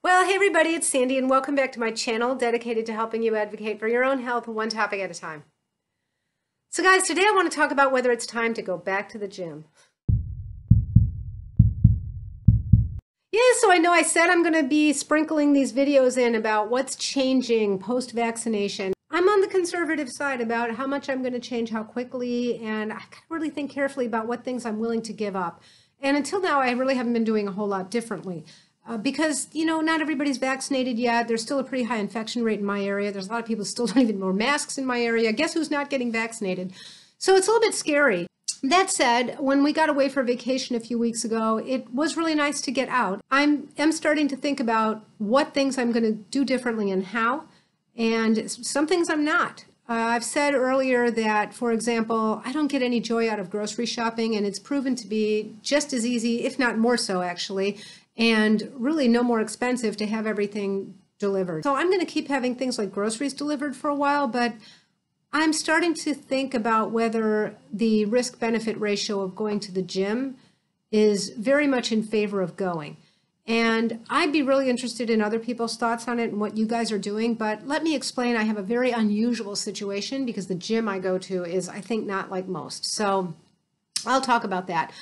Well, hey everybody, it's Sandy and welcome back to my channel dedicated to helping you advocate for your own health one topic at a time. So guys, today I want to talk about whether it's time to go back to the gym. Yeah, so I know I said I'm going to be sprinkling these videos in about what's changing post-vaccination. I'm on the conservative side about how much I'm going to change, how quickly, and I gotta really think carefully about what things I'm willing to give up. And until now, I really haven't been doing a whole lot differently. Because, not everybody's vaccinated yet. There's still a pretty high infection rate in my area. There's a lot of people still don't even wear masks in my area. Guess who's not getting vaccinated? So it's a little bit scary. That said, when we got away for vacation a few weeks ago, it was really nice to get out. I'm starting to think about what things I'm going to do differently and how, and some things I'm not. I've said earlier that, for example, I don't get any joy out of grocery shopping, and it's proven to be just as easy, if not more so actually, and really no more expensive to have everything delivered. So I'm going to keep having things like groceries delivered for a while, but I'm starting to think about whether the risk-benefit ratio of going to the gym is very much in favor of going. And I'd be really interested in other people's thoughts on it and what you guys are doing, but let me explain. I have a very unusual situation because the gym I go to is, I think, not like most. So I'll talk about that.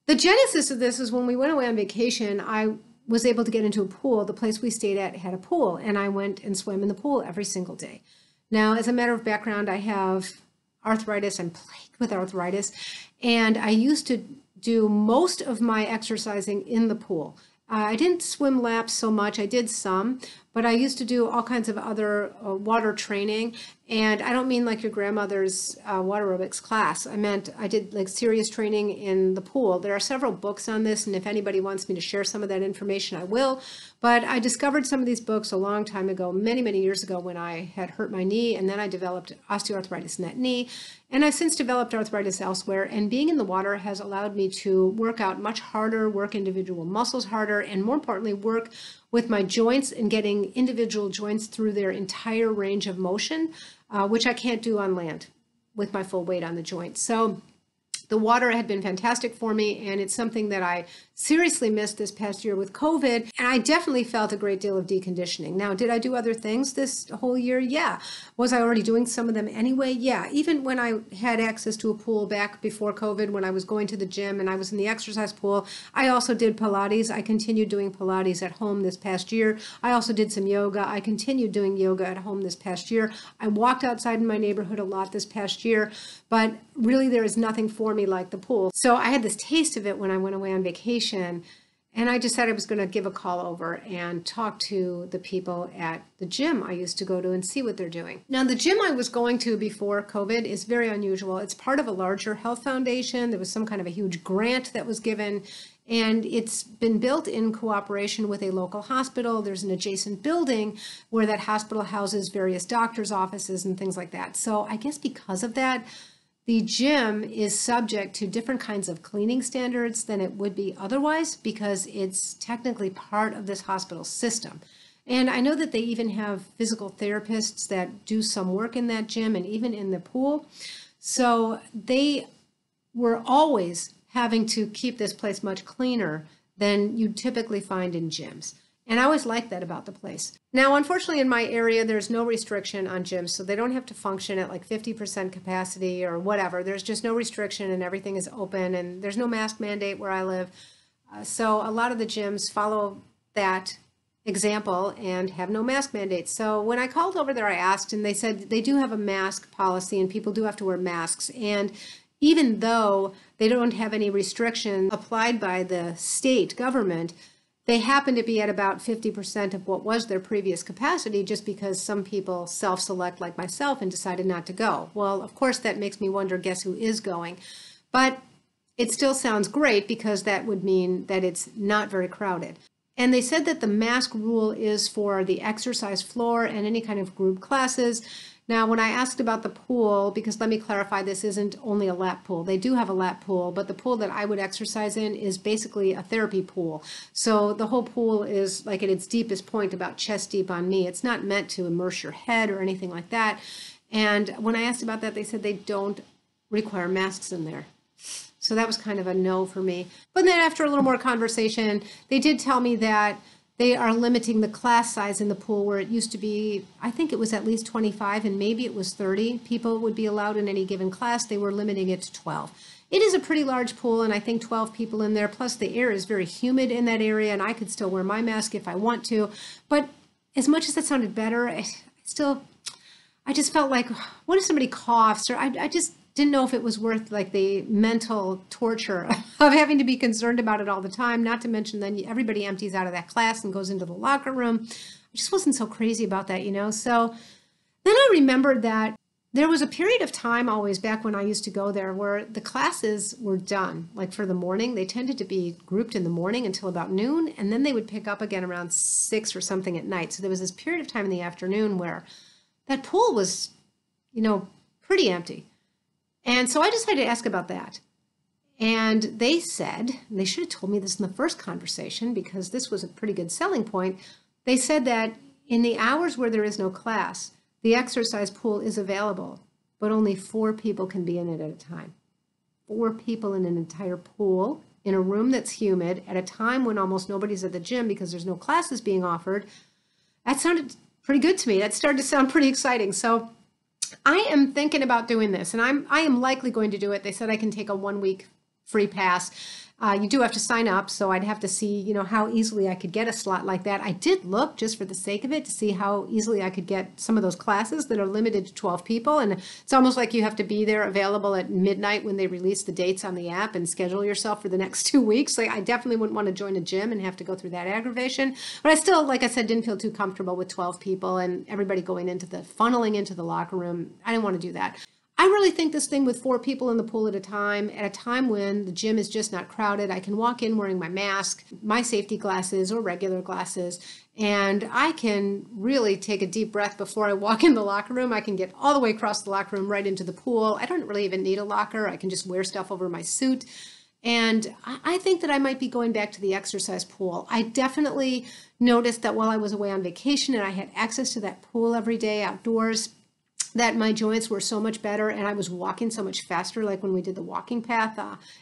The genesis of this is when we went away on vacation, I was able to get into a pool. The place we stayed at had a pool, and I went and swam in the pool every single day. Now, as a matter of background, I have arthritis. I'm plagued with arthritis, and I used to do most of my exercising in the pool. I didn't swim laps so much. I did some, but I used to do all kinds of other water training. And I don't mean like your grandmother's water aerobics class. I meant I did like serious training in the pool. There are several books on this, and if anybody wants me to share some of that information, I will. But I discovered some of these books a long time ago, many, many years ago when I had hurt my knee, and then I developed osteoarthritis in that knee. And I've since developed arthritis elsewhere, and being in the water has allowed me to work out much harder, work individual muscles harder, and more importantly, work with my joints and getting individual joints through their entire range of motion, which I can't do on land with my full weight on the joint. So the water had been fantastic for me, and it's something that I seriously missed this past year with COVID, and I definitely felt a great deal of deconditioning. Now, did I do other things this whole year? Yeah. Was I already doing some of them anyway? Yeah. Even when I had access to a pool back before COVID, when I was going to the gym and I was in the exercise pool, I also did Pilates. I continued doing Pilates at home this past year. I also did some yoga. I continued doing yoga at home this past year. I walked outside in my neighborhood a lot this past year, but really there is nothing for me like the pool. So I had this taste of it when I went away on vacation, and I decided I was going to give a call over and talk to the people at the gym I used to go to and see what they're doing. Now, the gym I was going to before COVID is very unusual. It's part of a larger health foundation. There was some kind of a huge grant that was given, and it's been built in cooperation with a local hospital. There's an adjacent building where that hospital houses various doctors' offices and things like that. So I guess because of that, the gym is subject to different kinds of cleaning standards than it would be otherwise because it's technically part of this hospital system. And I know that they even have physical therapists that do some work in that gym and even in the pool. So they were always having to keep this place much cleaner than you'd typically find in gyms. And I always liked that about the place. Now, unfortunately, in my area, there's no restriction on gyms, so they don't have to function at like 50% capacity or whatever. There's just no restriction and everything is open, and there's no mask mandate where I live. So a lot of the gyms follow that example and have no mask mandates. So when I called over there, I asked, and they said they do have a mask policy and people do have to wear masks. And even though they don't have any restriction applied by the state government, they happen to be at about 50% of what was their previous capacity just because some people self-select like myself and decided not to go. Well, of course, that makes me wonder, guess who is going? But it still sounds great because that would mean that it's not very crowded. And they said that the mask rule is for the exercise floor and any kind of group classes. Now, when I asked about the pool, because let me clarify, this isn't only a lap pool. They do have a lap pool, but the pool that I would exercise in is basically a therapy pool. So the whole pool is like at its deepest point, about chest deep on me. It's not meant to immerse your head or anything like that. And when I asked about that, they said they don't require masks in there. So that was kind of a no for me. But then after a little more conversation, they did tell me that they are limiting the class size in the pool where it used to be, I think it was at least 25 and maybe it was 30 people would be allowed in any given class. They were limiting it to 12. It is a pretty large pool, and I think 12 people in there, plus the air is very humid in that area, and I could still wear my mask if I want to. But as much as that sounded better, I just felt like, what if somebody coughs? Or I just didn't know if it was worth like the mental torture of having to be concerned about it all the time, not to mention then everybody empties out of that class and goes into the locker room. I just wasn't so crazy about that, you know? So then I remembered that there was a period of time always back when I used to go there where the classes were done. Like for the morning, they tended to be grouped in the morning until about noon, and then they would pick up again around 6 or something at night. So there was this period of time in the afternoon where that pool was, you know, pretty empty. And so I decided to ask about that. And they said, and they should have told me this in the first conversation because this was a pretty good selling point. They said that in the hours where there is no class, the exercise pool is available, but only 4 people can be in it at a time. 4 people in an entire pool in a room that's humid at a time when almost nobody's at the gym because there's no classes being offered. That sounded pretty good to me. That started to sound pretty exciting. So I am thinking about doing this, and I am likely going to do it. They said I can take a 1-week free pass. You do have to sign up, so I'd have to see, you know, how easily I could get a slot like that. I did look just for the sake of it to see how easily I could get some of those classes that are limited to 12 people. And it's almost like you have to be there available at midnight when they release the dates on the app and schedule yourself for the next 2 weeks. Like, I definitely wouldn't want to join a gym and have to go through that aggravation. But I still, like I said, didn't feel too comfortable with 12 people and everybody funneling into the locker room. I didn't want to do that. I really think this thing with 4 people in the pool at a time when the gym is just not crowded, I can walk in wearing my mask, my safety glasses or regular glasses, and I can really take a deep breath before I walk in the locker room. I can get all the way across the locker room right into the pool. I don't really even need a locker. I can just wear stuff over my suit. And I think that I might be going back to the exercise pool. I definitely noticed that while I was away on vacation and I had access to that pool every day outdoors, that my joints were so much better and I was walking so much faster, like when we did the walking path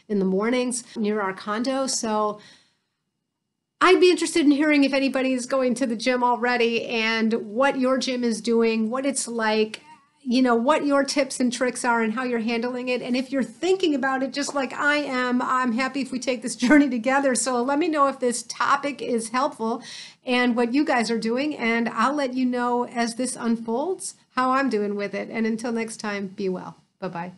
in the mornings near our condo. So I'd be interested in hearing if anybody is going to the gym already and what your gym is doing, what it's like, you know, what your tips and tricks are and how you're handling it. And if you're thinking about it just like I am, I'm happy if we take this journey together. So let me know if this topic is helpful and what you guys are doing. And I'll let you know as this unfolds how I'm doing with it. And until next time, be well. Bye-bye.